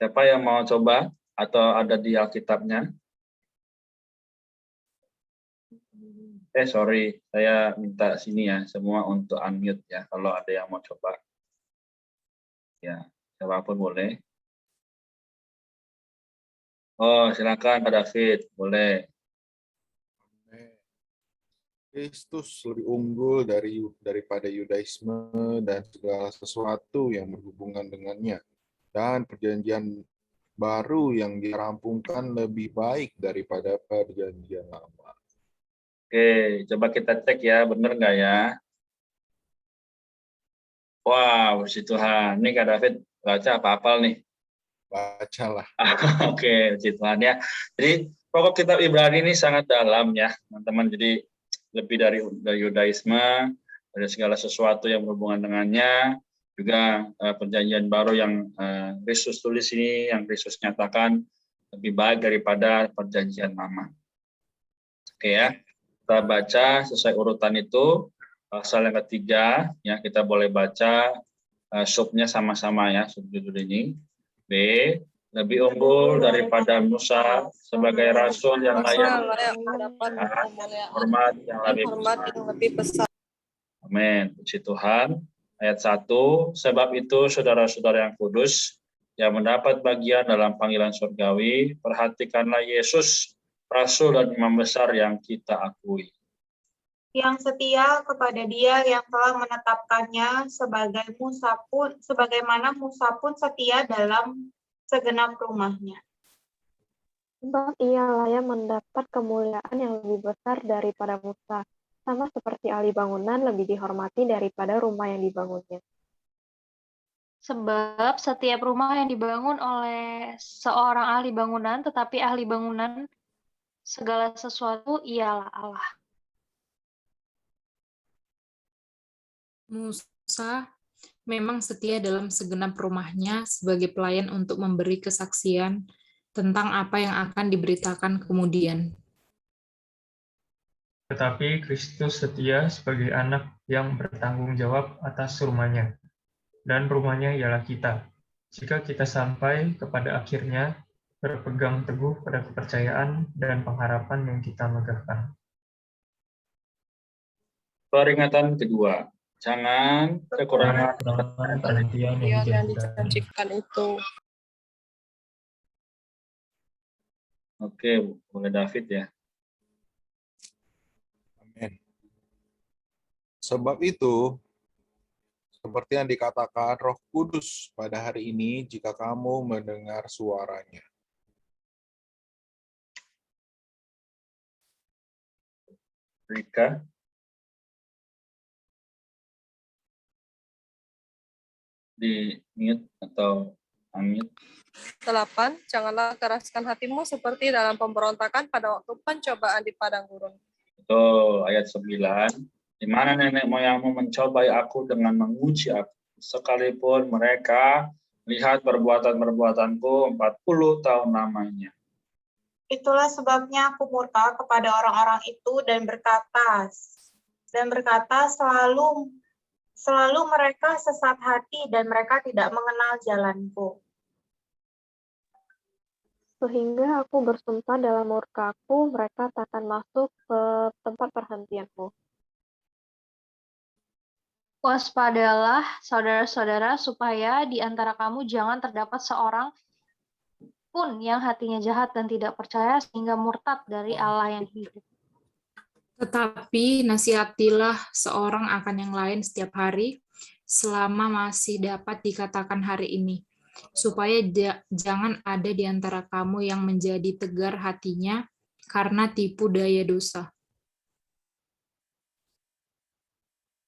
Siapa yang mau coba atau ada di Alkitabnya? Sorry, saya minta sini ya, semua untuk unmute ya, kalau ada yang mau coba. Ya, siapapun boleh. Oh, silakan Pak David, boleh. Kristus lebih unggul daripada Yudaisme dan segala sesuatu yang berhubungan dengannya. Dan perjanjian baru yang dirampungkan lebih baik daripada perjanjian lama. Oke, coba kita cek ya, benar nggak ya? Wow, puji Tuhan. Ini Kak David baca apa-apal nih? Bacalah. Oke, puji Tuhan ya. Jadi pokok kitab Ibrani ini sangat dalam ya, teman-teman. Jadi lebih dari Yudaisme, dari segala sesuatu yang berhubungan dengannya, juga perjanjian baru yang Kristus tulis ini, yang Kristus nyatakan lebih baik daripada perjanjian lama. Oke ya, kita baca sesuai urutan itu. Pasal yang ketiga, ya kita boleh baca subnya sama-sama ya, subjudul ini. B, lebih unggul daripada Musa sebagai rasul yang layak hormat yang lebih besar. Amin. Puji Tuhan. Ayat 1, sebab itu saudara-saudara yang kudus yang mendapat bagian dalam panggilan surgawi, perhatikanlah Yesus, rasul dan imam besar yang kita akui. Yang setia kepada Dia yang telah menetapkannya sebagaimana Musa pun setia dalam segenap rumahnya. Sebab ialah yang mendapat kemuliaan yang lebih besar daripada Musa, sama seperti ahli bangunan lebih dihormati daripada rumah yang dibangunnya. Sebab setiap rumah yang dibangun oleh seorang ahli bangunan, tetapi ahli bangunan segala sesuatu ialah Allah. Musa memang setia dalam segenap rumahnya sebagai pelayan untuk memberi kesaksian tentang apa yang akan diberitakan kemudian. Tetapi Kristus setia sebagai anak yang bertanggung jawab atas rumahnya, dan rumahnya ialah kita. Jika kita sampai kepada akhirnya, berpegang teguh pada kepercayaan dan pengharapan yang kita megahkan. Peringatan kedua, jangan kekurangan perhatian yang dijanjikan itu. Oke, boleh David ya. Amin. Sebab itu, seperti yang dikatakan Roh Kudus pada hari ini, jika kamu mendengar suaranya. Rika. Di mute atau unmute. 8. Janganlah keraskan hatimu seperti dalam pemberontakan pada waktu pencobaan di padang gurun. Betul, ayat 9. Di mana nenek moyangmu mencobai aku dengan menguji aku, sekalipun mereka lihat perbuatan-perbuatanku 40 tahun lamanya. Itulah sebabnya aku murka kepada orang-orang itu dan berkata selalu mereka sesat hati dan mereka tidak mengenal jalanku. Sehingga aku bersumpah dalam murkaku, mereka tak akan masuk ke tempat perhentianmu. Waspadalah, saudara-saudara, supaya di antara kamu jangan terdapat seorang pun yang hatinya jahat dan tidak percaya sehingga murtad dari Allah yang hidup. Tetapi nasihatilah seorang akan yang lain setiap hari, selama masih dapat dikatakan hari ini, supaya jangan ada di antara kamu yang menjadi tegar hatinya karena tipu daya dosa.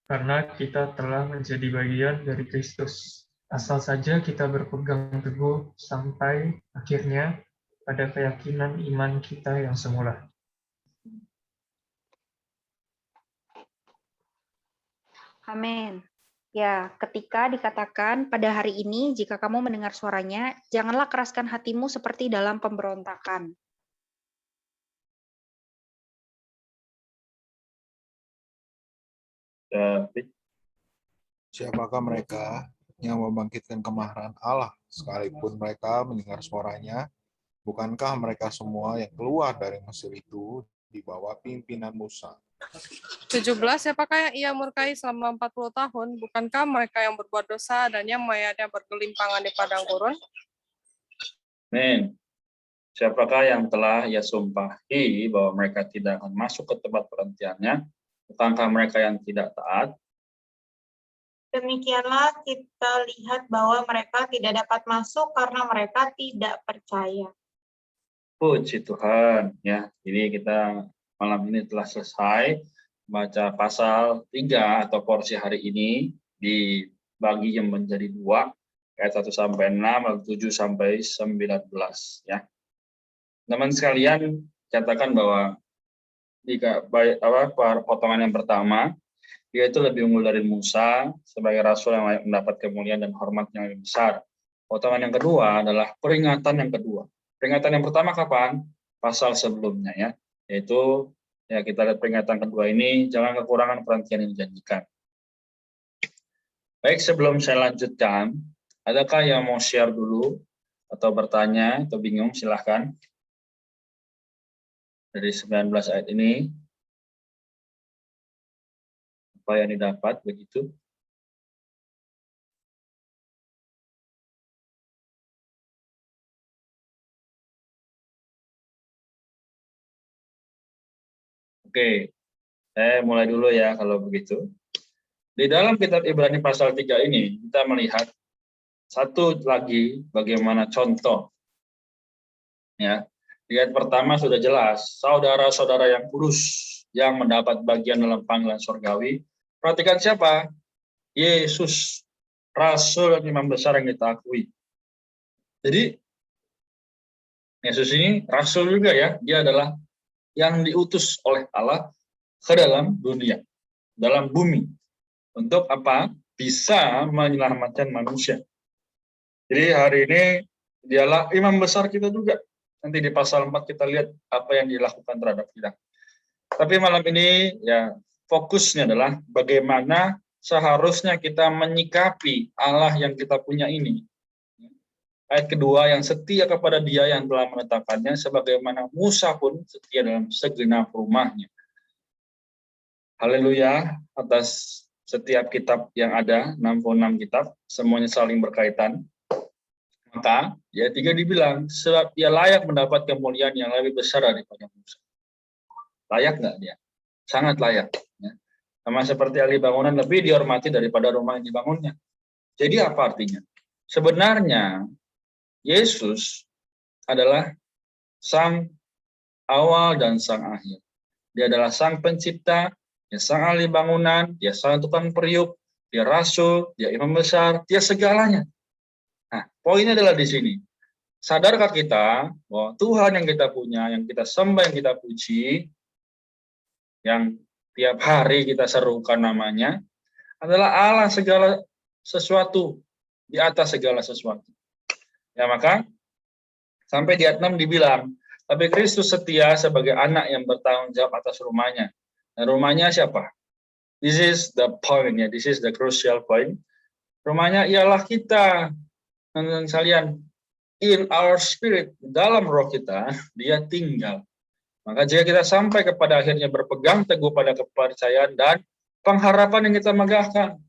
Karena kita telah menjadi bagian dari Kristus. Asal saja kita berpegang teguh sampai akhirnya pada keyakinan iman kita yang semula. Amin. Ya, ketika dikatakan pada hari ini, jika kamu mendengar suaranya, janganlah keraskan hatimu seperti dalam pemberontakan. David. Siapakah mereka? yang membangkitkan kemarahan Allah, sekalipun mereka mendengar suaranya. Bukankah mereka semua yang keluar dari Mesir itu di bawah pimpinan Musa? 17, siapakah yang ia murkai selama 40 tahun? Bukankah mereka yang berbuat dosa dan yang mayatnya bergelimpangan di padang gurun? Amin. Siapakah yang telah ia sumpahi bahwa mereka tidak akan masuk ke tempat perhentiannya? Bukankah mereka yang tidak taat? Demikianlah kita lihat bahwa mereka tidak dapat masuk karena mereka tidak percaya. Puji Tuhan, ya. Jadi kita malam ini telah selesai baca pasal 3 atau porsi hari ini dibagi yang menjadi 2, ayat 1 sampai 6, lalu 7 sampai 19, ya. Teman sekalian, katakan bahwa jika potongan yang pertama, dia itu lebih unggul dari Musa sebagai rasul yang layak mendapat kemuliaan dan hormat yang lebih besar. Potongan yang kedua adalah peringatan yang kedua. Peringatan yang pertama kapan? Pasal sebelumnya, ya, yaitu ya kita lihat peringatan kedua ini, jangan kekurangan perhentian yang dijanjikan. Baik, sebelum saya lanjutkan, adakah yang mau share dulu atau bertanya atau bingung? Silahkan. Dari 19 ayat ini, apa yang didapat begitu? Oke, saya mulai dulu ya kalau begitu. Di dalam kitab Ibrani pasal 3 ini, kita melihat satu lagi bagaimana contoh. Ya, di ayat pertama sudah jelas, saudara-saudara yang kudus yang mendapat bagian dalam panggilan surgawi. Perhatikan siapa? Yesus, rasul dan imam besar yang kita akui. Jadi, Yesus ini rasul juga ya, dia adalah yang diutus oleh Allah ke dalam dunia, dalam bumi. Untuk apa? Bisa menyelamatkan manusia. Jadi hari ini dialah imam besar kita juga. Nanti di pasal 4 kita lihat apa yang dilakukan terhadap kita. Tapi malam ini ya fokusnya adalah bagaimana seharusnya kita menyikapi Allah yang kita punya ini. Ayat kedua, yang setia kepada Dia yang telah menetapkannya, sebagaimana Musa pun setia dalam segenap rumahnya. Haleluya, atas setiap kitab yang ada, 66 kitab, semuanya saling berkaitan. Maka, ayat 3 dibilang, sebab Dia layak mendapat kemuliaan yang lebih besar daripada Musa. Layak nggak dia? Sangat layak. Ya. Sama seperti ahli bangunan, lebih dihormati daripada rumah yang dibangunnya. Jadi apa artinya? Sebenarnya, Yesus adalah sang awal dan sang akhir. Dia adalah sang pencipta, dia sang ahli bangunan, dia sang tukang periuk, dia rasul, dia imam besar, dia segalanya. Nah, poinnya adalah di sini. Sadarkah kita bahwa Tuhan yang kita punya, yang kita sembah, yang kita puji, yang tiap hari kita serukan namanya, adalah Allah segala sesuatu, di atas segala sesuatu. Ya, maka sampai di ayat 6 dibilang, tapi Kristus setia sebagai anak yang bertanggung jawab atas rumahnya. Dan rumahnya siapa? This is the point, ya. This is the crucial point. Rumahnya ialah kita, teman-teman sekalian. In our spirit, dalam roh kita, dia tinggal. Maka jika kita sampai kepada akhirnya berpegang teguh pada kepercayaan dan pengharapan yang kita megahkan.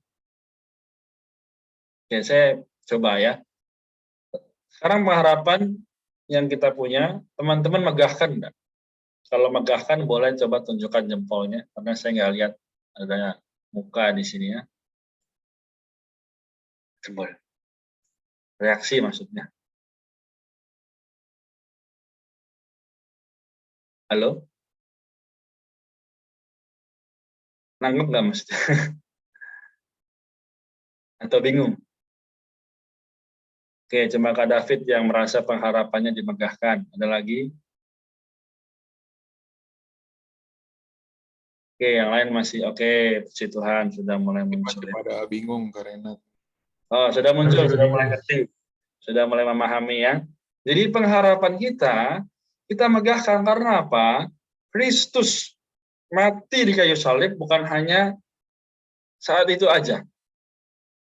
Oke, saya coba ya. Sekarang pengharapan yang kita punya, teman-teman megahkan enggak? Kalau megahkan boleh coba tunjukkan jempolnya, karena saya nggak lihat ada muka di sini ya. Jempol. Reaksi maksudnya. Halo? Nangkep nggak maksudnya? Atau bingung? Oke, cuma Kak David yang merasa pengharapannya dimegahkan. Ada lagi? Oke, yang lain masih oke. Puji Tuhan sudah mulai muncul. Masih pada bingung karena Oh, sudah muncul, sudah mulai ngerti, sudah mulai memahami ya. Jadi pengharapan kita megahkan karena apa? Kristus mati di kayu salib bukan hanya saat itu aja.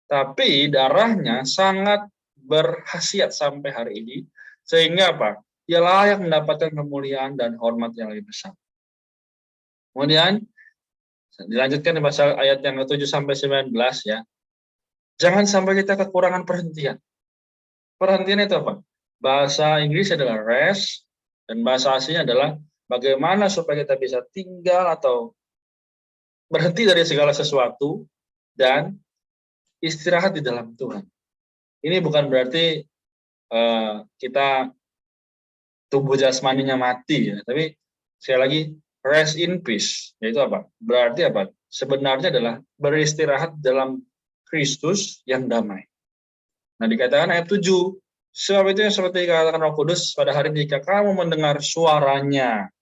Tapi darahnya sangat berkhasiat sampai hari ini, sehingga apa? Dia layak mendapatkan kemuliaan dan hormat yang lebih besar. Kemudian dilanjutkan di pasal ayat yang ke-7 sampai 19 ya. Jangan sampai kita kekurangan perhentian. Perhentian itu apa? Bahasa Inggris adalah rest, dan bahasa aslinya adalah bagaimana supaya kita bisa tinggal atau berhenti dari segala sesuatu dan istirahat di dalam Tuhan. Ini bukan berarti kita tubuh jasmaninya mati ya, tapi sekali lagi rest in peace, yaitu apa? Berarti apa? Sebenarnya adalah beristirahat dalam Kristus yang damai. Nah, dikatakan ayat 7, sebab itu yang seperti dikatakan Roh Kudus pada hari jika kamu mendengar suaranya.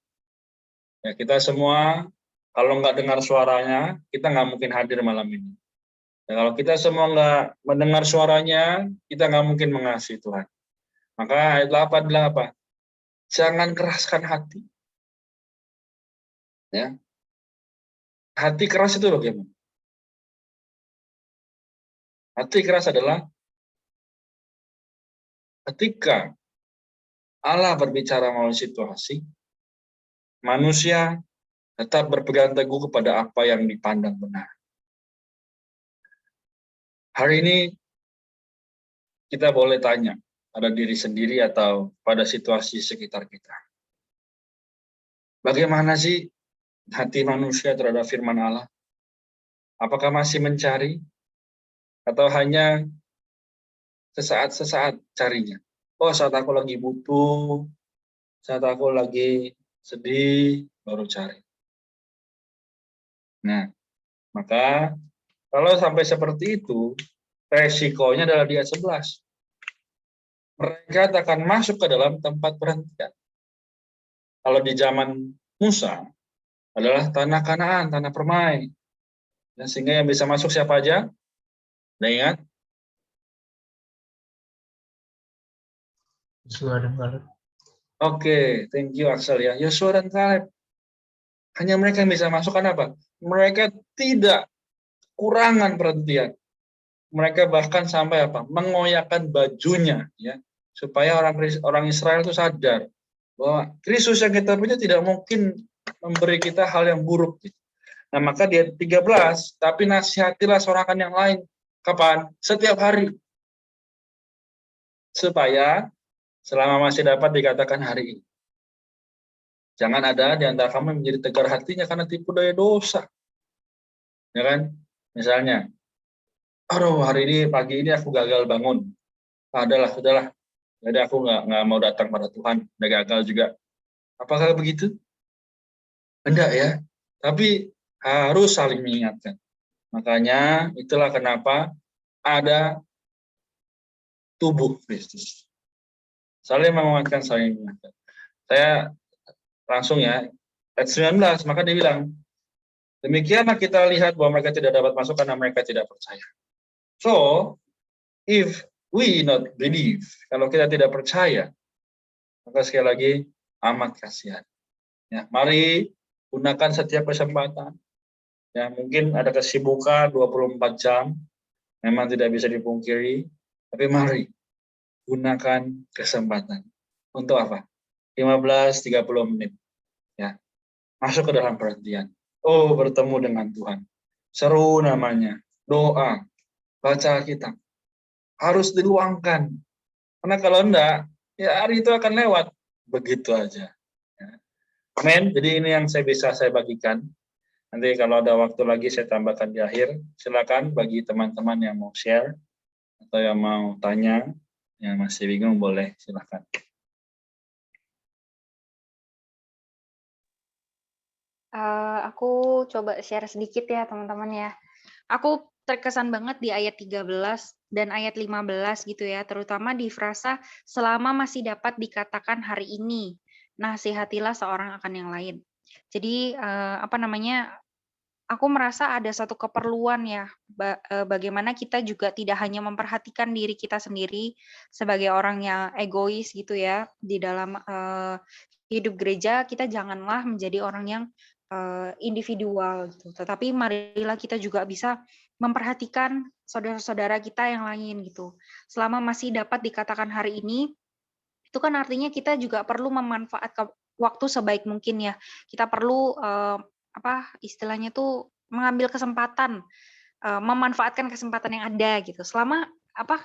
Ya, kita semua kalau nggak dengar suaranya, kita nggak mungkin hadir malam ini. Dan kalau kita semua nggak mendengar suaranya, kita nggak mungkin mengasihi Tuhan. Maka ayat 8 bilang apa? Jangan keraskan hati. Ya. Hati keras itu bagaimana? Hati keras adalah ketika Allah berbicara melalui situasi, manusia tetap berpegang teguh kepada apa yang dipandang benar. Hari ini kita boleh tanya pada diri sendiri atau pada situasi sekitar kita. Bagaimana sih hati manusia terhadap firman Allah? Apakah masih mencari? Atau hanya sesaat-sesaat carinya? Oh, saat aku lagi butuh, saat aku lagi sedih, baru cari. Nah, maka kalau sampai seperti itu, resikonya adalah di ayat 11. Mereka akan masuk ke dalam tempat perhentian. Kalau di zaman Musa, adalah tanah Kanaan, tanah permai. Dan sehingga yang bisa masuk siapa aja? Udah ingat? Yosua dan Kaleb. Oke, thank you Axel ya. Yosua dan Kaleb. Hanya mereka yang bisa masuk, karena apa? Mereka tidak kurangan perhentian. Mereka bahkan sampai apa? Mengoyakkan bajunya ya, supaya orang Israel itu sadar bahwa Kristus yang kita punya tidak mungkin memberi kita hal yang buruk. Nah, maka di ayat 13, tapi nasihatilah seorang yang lain. Kapan? Setiap hari. Supaya selama masih dapat dikatakan hari ini. Jangan ada di antara kamu yang menjadi tegar hatinya karena tipu daya dosa. Ya kan? Misalnya, aduh hari ini, pagi ini aku gagal bangun. Sudahlah. Jadi aku nggak mau datang pada Tuhan, udah gagal juga. Apakah begitu? Enggak ya. Tapi harus saling mengingatkan. Makanya itulah kenapa ada tubuh Kristus. Saling menguatkan, saling mengingatkan. Saya langsung ya, ayat 19, maka dia bilang, demikianlah kita lihat bahwa mereka tidak dapat masuk karena mereka tidak percaya. So, if we not believe, kalau kita tidak percaya, maka sekali lagi amat kasihan. Ya, mari gunakan setiap kesempatan. Ya, mungkin ada kesibukan 24 jam, memang tidak bisa dipungkiri, tapi mari gunakan kesempatan. Untuk apa? 15-30 menit. Ya, masuk ke dalam perhentian. Oh, bertemu dengan Tuhan. Seru namanya. Doa. Baca Alkitab. Harus diluangkan. Karena kalau enggak, ya hari itu akan lewat. Begitu aja. Ya. Amin. Jadi ini yang bisa saya bagikan. Nanti kalau ada waktu lagi saya tambahkan di akhir. Silakan bagi teman-teman yang mau share atau yang mau tanya, yang masih bingung boleh silakan. Aku coba share sedikit ya teman-teman ya. Aku terkesan banget di ayat 13 dan ayat 15 gitu ya, terutama di frasa selama masih dapat dikatakan hari ini, nasihatilah seorang akan yang lain. Jadi aku merasa ada satu keperluan ya, bagaimana kita juga tidak hanya memperhatikan diri kita sendiri sebagai orang yang egois gitu ya, di dalam hidup gereja kita janganlah menjadi orang yang individual gitu. Tetapi marilah kita juga bisa memperhatikan saudara-saudara kita yang lain gitu. Selama masih dapat dikatakan hari ini, itu kan artinya kita juga perlu memanfaatkan waktu sebaik mungkin ya. Kita perlu istilahnya tuh mengambil kesempatan, memanfaatkan kesempatan yang ada gitu. Selama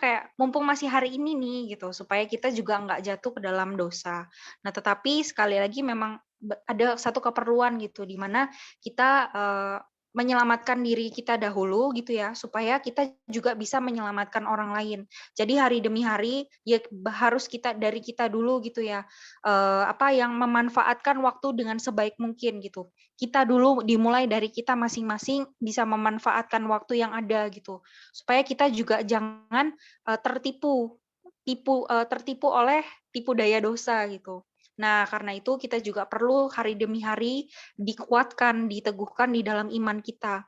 kayak mumpung masih hari ini nih gitu, supaya kita juga nggak jatuh ke dalam dosa. Nah, tetapi sekali lagi memang ada satu keperluan gitu, di mana kita menyelamatkan diri kita dahulu gitu ya, supaya kita juga bisa menyelamatkan orang lain. Jadi hari demi hari ya harus dari kita dulu gitu ya, yang memanfaatkan waktu dengan sebaik mungkin gitu. Kita dulu dimulai dari kita masing-masing bisa memanfaatkan waktu yang ada gitu, supaya kita juga jangan tertipu oleh tipu daya dosa gitu. Nah, karena itu kita juga perlu hari demi hari dikuatkan, diteguhkan di dalam iman kita.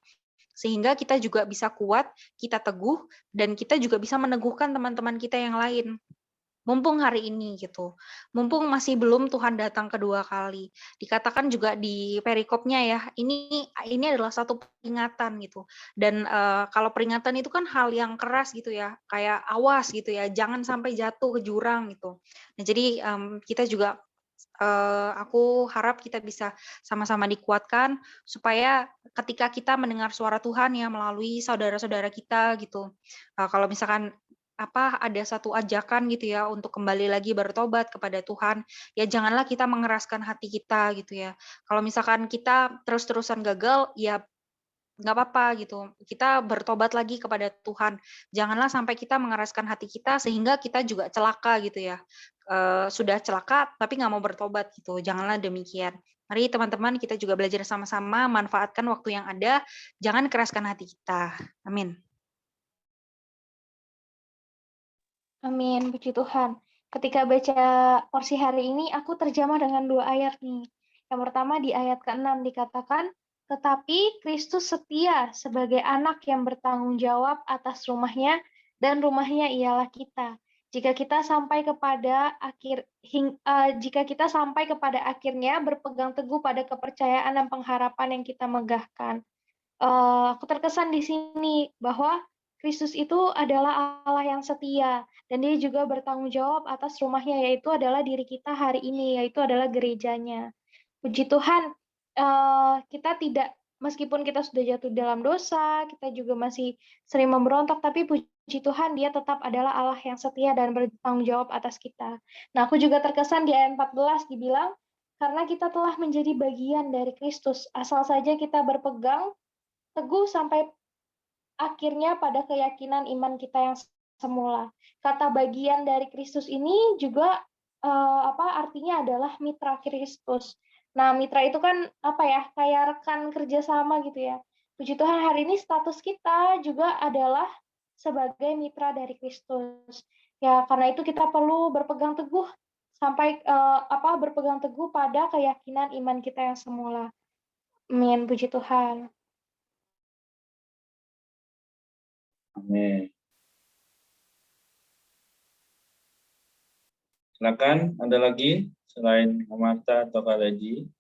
Sehingga kita juga bisa kuat, kita teguh, dan kita juga bisa meneguhkan teman-teman kita yang lain. Mumpung hari ini gitu. Mumpung masih belum Tuhan datang kedua kali. Dikatakan juga di perikopnya ya, ini adalah satu peringatan gitu. Dan kalau peringatan itu kan hal yang keras gitu ya, kayak awas gitu ya, jangan sampai jatuh ke jurang gitu. Nah, jadi kita juga aku harap kita bisa sama-sama dikuatkan supaya ketika kita mendengar suara Tuhan ya melalui saudara-saudara kita gitu. Kalau misalkan ada satu ajakan gitu ya untuk kembali lagi bertobat kepada Tuhan, ya janganlah kita mengeraskan hati kita gitu ya. Kalau misalkan kita terus-terusan gagal, ya nggak apa-apa gitu. Kita bertobat lagi kepada Tuhan. Janganlah sampai kita mengeraskan hati kita sehingga kita juga celaka gitu ya. Sudah celaka tapi nggak mau bertobat gitu. Janganlah demikian. Mari teman-teman kita juga belajar sama-sama manfaatkan waktu yang ada. Jangan keraskan hati kita. Amin. Amin, puji Tuhan. Ketika baca porsi hari ini, aku terjemah dengan 2 ayat nih. Yang pertama di ayat ke-6 dikatakan, tetapi Kristus setia sebagai anak yang bertanggung jawab atas rumahnya, dan rumahnya ialah kita. Jika kita sampai kepada akhirnya berpegang teguh pada kepercayaan dan pengharapan yang kita megahkan. Aku terkesan di sini bahwa Kristus itu adalah Allah yang setia, dan dia juga bertanggung jawab atas rumahnya, yaitu adalah diri kita hari ini, yaitu adalah gerejanya. Puji Tuhan, kita tidak, meskipun kita sudah jatuh dalam dosa, kita juga masih sering memberontak, tapi puji Tuhan, dia tetap adalah Allah yang setia dan bertanggung jawab atas kita. Nah, aku juga terkesan di ayat 14 dibilang, karena kita telah menjadi bagian dari Kristus, asal saja kita berpegang teguh sampai akhirnya pada keyakinan iman kita yang semula. Kata bagian dari Kristus ini juga artinya adalah mitra Kristus. Nah, mitra itu kan kayak rekan kerjasama gitu ya. Puji Tuhan, hari ini status kita juga adalah sebagai mitra dari Kristus. Ya, karena itu kita perlu berpegang teguh sampai berpegang teguh pada keyakinan iman kita yang semula. Amin, puji Tuhan. Amin. Silakan, ada lagi selain Marta atau Kak Leji?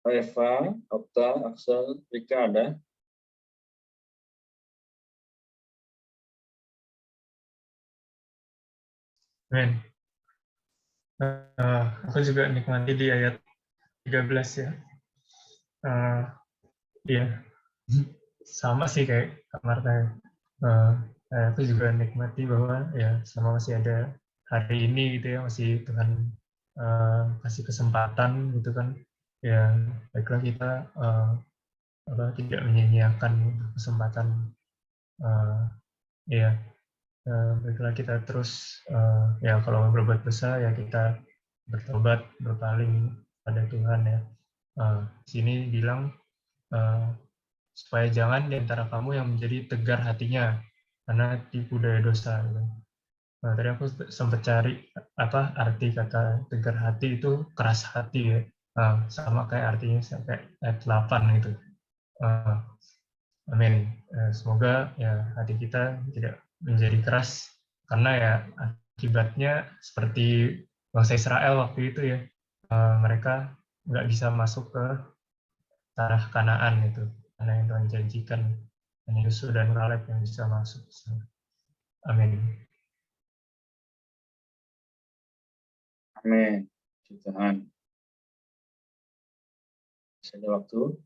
Eva, Okta, Axel, Rika ada? Amin. Aku juga nikmati di ayat 13 ya. Iya, sama sih kayak Kak Marta. Aku juga nikmati bahwa ya sama masih ada hari ini gitu ya, masih Tuhan kasih kesempatan gitu kan. Ya baiklah kita tidak menyia-nyiakan kesempatan. Ya. Baiklah kita terus ya kalau berbuat dosa ya kita bertobat, berpaling pada Tuhan ya. Sini bilang supaya jangan di antara kamu yang menjadi tegar hatinya karena tipu daya dosa. Nah, tadi aku sempat cari arti kata tegar hati itu keras hati ya. Sama kayak artinya sampai ayat 8 gitu. Amin. Semoga ya hati kita tidak menjadi keras karena ya akibatnya seperti bangsa Israel waktu itu ya, mereka nggak bisa masuk ke tanah Kanaan itu, tanah yang Tuhan janjikan. Hanya Yosua dan Kaleb yang bisa masuk. Amin. Amin. Puji Tuhan. Masih ada waktu.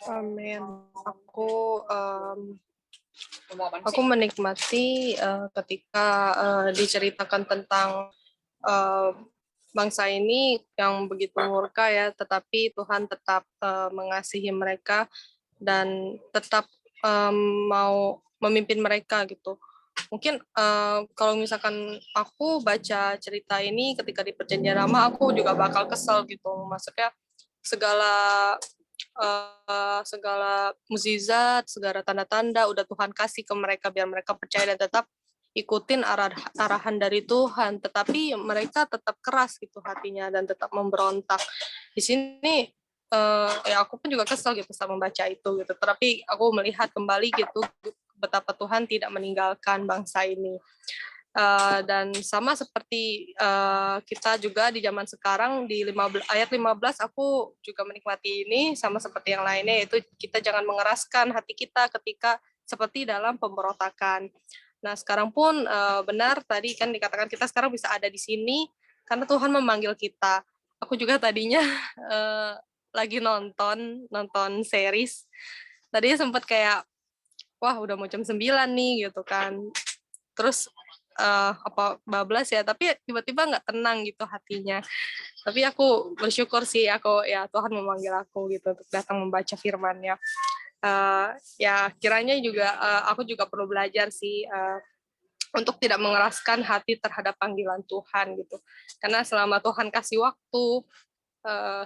Amin. Aku menikmati ketika diceritakan tentang bangsa ini yang begitu murka ya, tetapi Tuhan tetap mengasihi mereka dan tetap mau memimpin mereka gitu. Mungkin kalau misalkan aku baca cerita ini ketika di Perjanjian Lama, aku juga bakal kesel gitu. Maksudnya segala mukjizat, segala tanda-tanda udah Tuhan kasih ke mereka biar mereka percaya dan tetap ikutin arahan dari Tuhan, tetapi mereka tetap keras gitu hatinya dan tetap memberontak. Di sini ya aku pun juga kesel gitu saat membaca itu gitu. Tapi aku melihat kembali gitu betapa Tuhan tidak meninggalkan bangsa ini. Dan sama seperti kita juga di zaman sekarang di ayat 15 aku juga menikmati ini sama seperti yang lainnya, yaitu kita jangan mengeraskan hati kita ketika seperti dalam pemberontakan. Nah sekarang pun benar tadi kan dikatakan kita sekarang bisa ada di sini karena Tuhan memanggil kita. Aku juga tadinya lagi nonton series, tadinya sempat kayak wah udah mau jam 9 nih gitu kan, terus bablas ya, tapi tiba-tiba nggak tenang gitu hatinya. Tapi aku bersyukur sih, ya Tuhan memanggil aku gitu untuk datang membaca firman-Nya. Ya kiranya juga aku juga perlu belajar sih untuk tidak mengeraskan hati terhadap panggilan Tuhan gitu. Karena selama Tuhan kasih waktu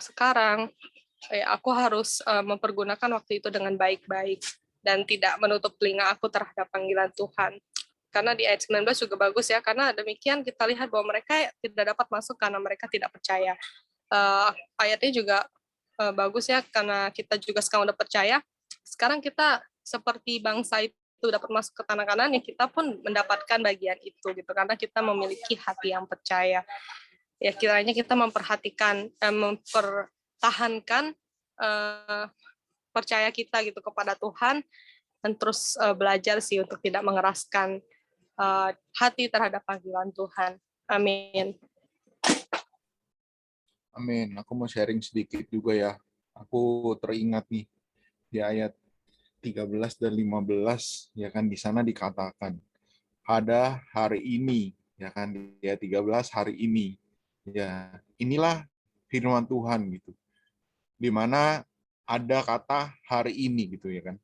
sekarang, aku harus mempergunakan waktu itu dengan baik-baik dan tidak menutup telinga aku terhadap panggilan Tuhan. Karena di ayat 19 juga bagus ya, karena demikian kita lihat bahwa mereka tidak dapat masuk karena mereka tidak percaya. Ayatnya juga bagus ya, karena kita juga sekarang udah percaya, sekarang kita seperti bangsa itu dapat masuk ke tanah Kanaan, ya kita pun mendapatkan bagian itu gitu, karena kita memiliki hati yang percaya. Ya kiranya kita mempertahankan percaya kita gitu kepada Tuhan, dan terus belajar sih untuk tidak mengeraskan hati terhadap panggilan Tuhan. Amin. Amin. Aku mau sharing sedikit juga ya. Aku teringat nih di ayat 13 dan 15 ya kan, di sana dikatakan pada hari ini ya kan, di ayat 13 hari ini. Ya, inilah firman Tuhan gitu. Di mana ada kata hari ini gitu ya kan.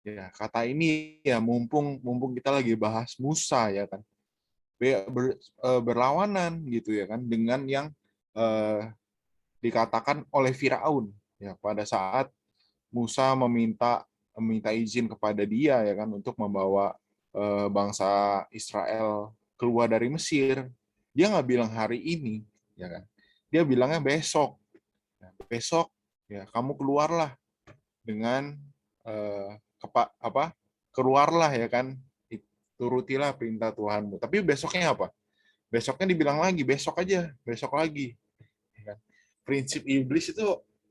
Ya, kata ini ya mumpung kita lagi bahas Musa ya kan. Berlawanan gitu ya kan dengan yang dikatakan oleh Firaun ya pada saat Musa meminta izin kepada dia ya kan untuk membawa bangsa Israel keluar dari Mesir. Dia nggak bilang hari ini ya kan. Dia bilangnya besok. Besok ya kamu keluarlah dengan keluarlah ya kan, turutilah perintah Tuhanmu. Tapi besoknya apa? Besoknya dibilang lagi, besok aja, besok lagi. Ya kan? Prinsip iblis itu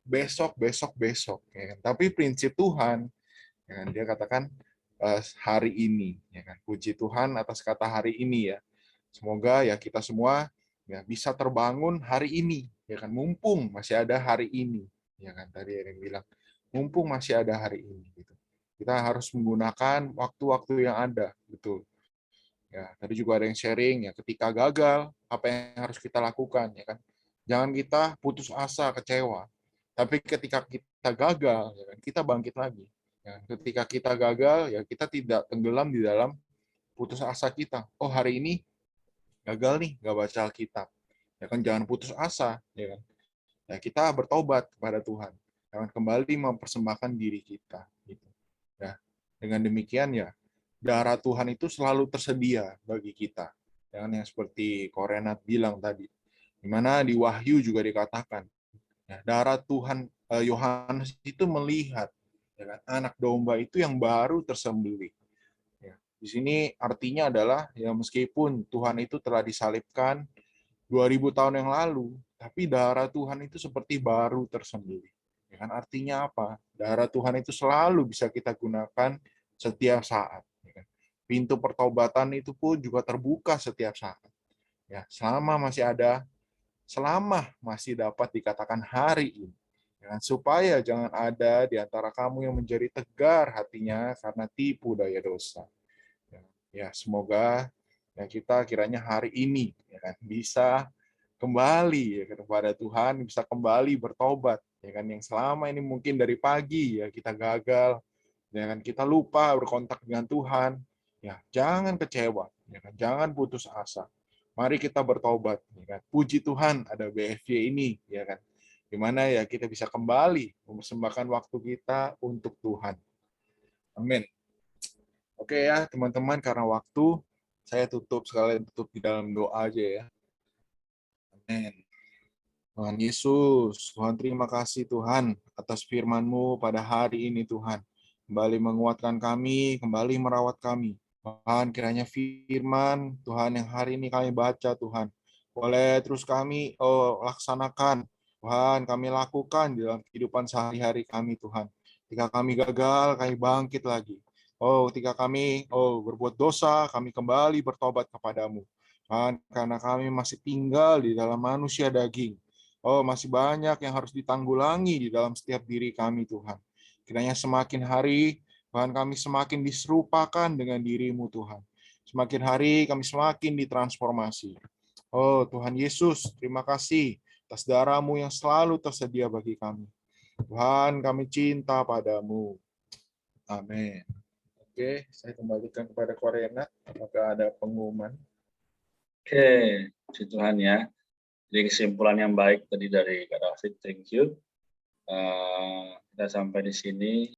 besok, besok, besok. Ya kan? Tapi prinsip Tuhan, ya kan? Dia katakan hari ini. Ya kan? Puji Tuhan atas kata hari ini ya. Semoga ya kita semua ya bisa terbangun hari ini. Ya kan? Mumpung masih ada hari ini. Ya kan? Tadi yang bilang, mumpung masih ada hari ini. Gitu. Kita harus menggunakan waktu-waktu yang ada. Betul. Ya, tadi juga ada yang sharing ya, ketika gagal apa yang harus kita lakukan ya kan. Jangan kita putus asa, kecewa. Tapi ketika kita gagal ya kan, kita bangkit lagi. Ya, ketika kita gagal ya kita tidak tenggelam di dalam putus asa kita. Oh, hari ini gagal nih, nggak baca Alkitab. Ya kan, jangan putus asa ya kan. Ya, kita bertobat kepada Tuhan. Jangan kembali mempersembahkan diri kita gitu. Ya. Dengan demikian ya darah Tuhan itu selalu tersedia bagi kita. Yang seperti Korenat bilang tadi, di mana di Wahyu juga dikatakan, ya, darah Tuhan, Yohanes itu melihat, ya kan, anak domba itu yang baru tersembelih. Ya, di sini artinya adalah, ya meskipun Tuhan itu telah disalibkan 2000 tahun yang lalu, tapi darah Tuhan itu seperti baru tersembelih. Ya kan, artinya apa? Darah Tuhan itu selalu bisa kita gunakan setiap saat. Ya kan? Pintu pertobatan itu pun juga terbuka setiap saat. Ya, selama masih dapat dikatakan hari ini. Ya, supaya jangan ada di antara kamu yang menjadi tegar hatinya karena tipu daya dosa. Ya, semoga ya kita kiranya hari ini ya kan, bisa kembali ya kepada Tuhan, bisa kembali bertobat ya kan, yang selama ini mungkin dari pagi ya kita gagal, ya kan, kita lupa berkontak dengan Tuhan. Ya, jangan kecewa, ya kan, jangan putus asa. Mari kita bertobat, ya kan. Puji Tuhan ada BFY ini, ya kan. Di mana ya kita bisa kembali mempersembahkan waktu kita untuk Tuhan. Amin. Oke ya, teman-teman, karena waktu saya tutup di dalam doa aja ya. Amin. Tuhan Yesus, Tuhan terima kasih Tuhan atas firman-Mu pada hari ini Tuhan. Kembali menguatkan kami, kembali merawat kami. Tuhan kiranya firman Tuhan yang hari ini kami baca Tuhan, boleh terus kami laksanakan. Tuhan kami lakukan di dalam kehidupan sehari-hari kami Tuhan. Ketika kami gagal, kami bangkit lagi. Ketika kami berbuat dosa, kami kembali bertobat kepadamu. Tuhan, karena kami masih tinggal di dalam manusia daging. Masih banyak yang harus ditanggulangi di dalam setiap diri kami, Tuhan. Kiranya semakin hari, Tuhan, kami semakin diserupakan dengan diri-Mu, Tuhan. Semakin hari, kami semakin ditransformasi. Tuhan Yesus, terima kasih atas darah-Mu yang selalu tersedia bagi kami. Tuhan, kami cinta padamu. Amin. Oke, saya kembalikan kepada Korenat. Apakah ada pengumuman? Oke, puji Tuhan ya. Jadi kesimpulan yang baik tadi dari Kak David, thank you. Kita sampai di sini.